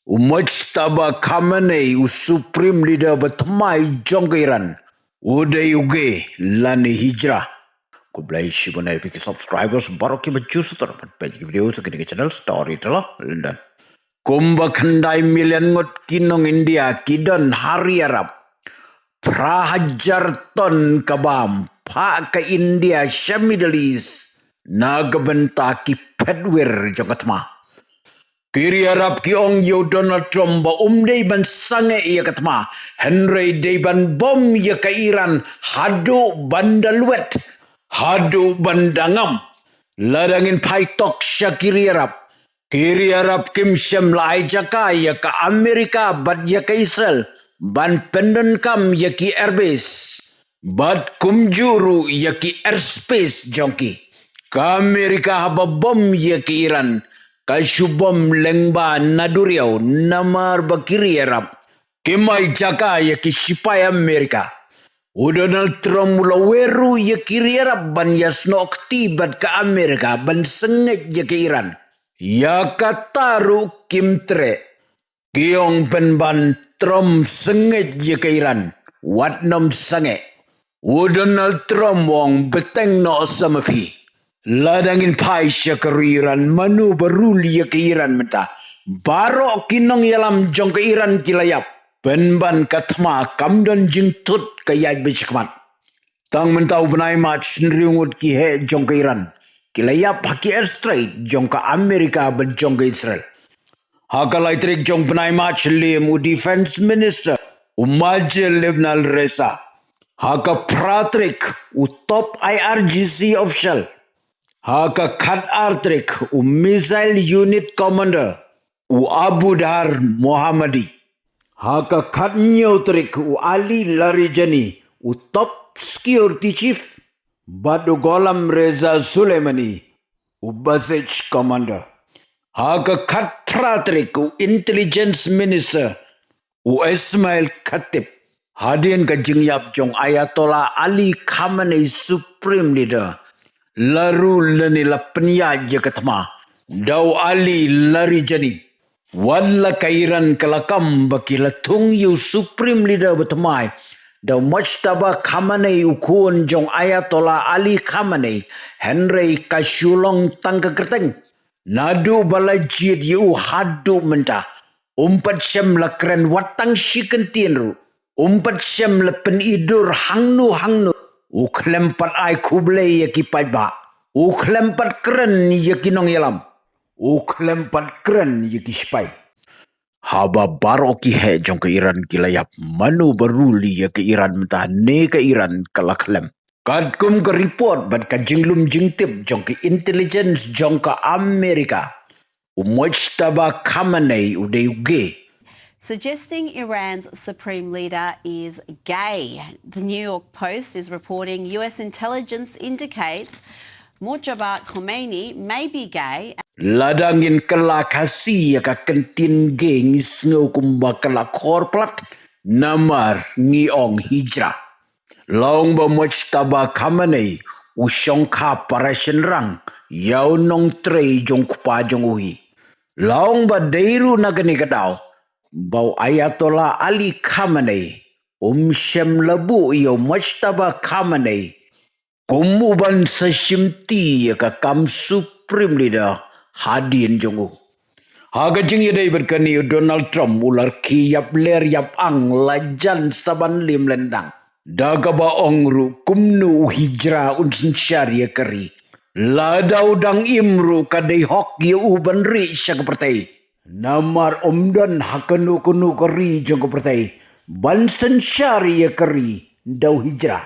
Mujtaba Khamenei Supreme Leader bertemai jong ke Iran. Udah uge lani hijrah. Ku belai shibunai pikir subscribers baru ki baju setor page video sekini ke channel story telah London. Kumba kendai million ngot kinong India kidon hari Arab. Prahajar ton kabam pak ke India Middle East. Naga bentaki pedwir jokatma. Kiri Arab ki ong yo Donald Trump ba umdei ban sange ia katma. Henry dei ban bom ia ke Iran hadu bandaluet. Hadu bandangam. Ladangin paitok syakiri Arab. Kiri Arab kim syam lai jaka ia ke Amerika bad ia ke Israel. Ban pendon kam ia ki airbase. Bad kumjuru ia ki airspace jongki. Ka Amerika haba bom ia ke Iran. Kasyubom lengba naduriau namar bakiri Arab. Kemai jaka ya kisipai Amerika. Donald Trump mula weru ya kiri Arab ban yasno aktibat ke Amerika ban senget ya ke Iran. Ya kataru kimtre. Kiong ban Trump senget ya ke Iran. Wat nom sange. Donald Trump wong beteng no samapi. Ladangin pai syakariran manu beruli ke Iran menta. Barok kinong yalam jong ke Iran kilayap. Benban katma kamdon jingtut ke yai bishkmat. Tang mentau benai mat senriungut ki he jong ke Iran. Kilayap haki airstraight jong ke Amerika ben jong ke Israel. Hakalai trik jong benai mat lim u defense minister. Umajil Libnal Reza. Haka pratrik u top IRGC official. Haka Khat Artrik missile unit commander Abu Dhar Mohammadi. Haka Khat Neutrik Ali Larijani top security chief Badu Golam Reza Suleimani Basij commander. Haka Khat Pratrik intelligence minister Ismail Khatib. Hadian ke jingyap jong Ayatollah Ali Khamenei supreme leader. Laru lani la penyaja ketma. Dau Ali lari jani. Wala kairan kelakam baki latung yu supreme leader bertemai. Dau Mujtaba Khamenei ukun jong Ayatollah Ali Khamenei. Henry kasyulong tangka kerteng. Nadu balajid yu hadu mentah. Umpat syam la keren watang shiken tienru. Umpat syam la penidur hangnu. Uklempat ai kublai ya kipai ba. Uklempat keren ya kinong yalam. Uklempat keren ya kispai. Haba baro ki he jong ke Iran kilayap. Manu beruli ya ke Iran mentah ne ke Iran kalaklem. Kadkum ke report bad ka jinglum jingtip jong ke intelligence jong ke Amerika. Mujtaba Khamenei udah uge. Suggesting Iran's supreme leader is gay. The New York Post is reporting US intelligence indicates Mujtaba Khomeini may be gay. Ladangin kelakasi ya ka kentin geng isngau kumba kelak korplat namar ngiong hijrah. Laung ba Mujtaba Khamenei usyong ka parasyon rang yau nong trei jong kupa jong uhi. Laung ba deiru nagani kadao. Bau Ayatollah Ali Khamenei syam labu iyo Mujtaba Khamenei kumuban sasimti ya ka kam supreme leader hadin jongu. Haga jing yadai berkani Donald Trump ular ki yap ler yap ang lajan saban lim lendang. Daga ba ongru kumnu hijrah unsun syariah keri. Ladau dang imru kadai hok ya uban ri syak pertai. Namar omdan hakanu kunu keri jong kepertai. Bansen syariah keri dau hijrah.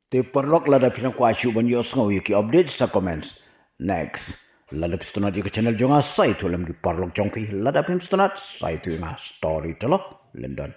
Te perlok lada pinang kuasyu ban yos ngau yuki update sa comments. Next. Lada pistonat yuki channel jonga say tu lam ki parlok jongpi. Lada pinang pistonat say tu nga story telok London.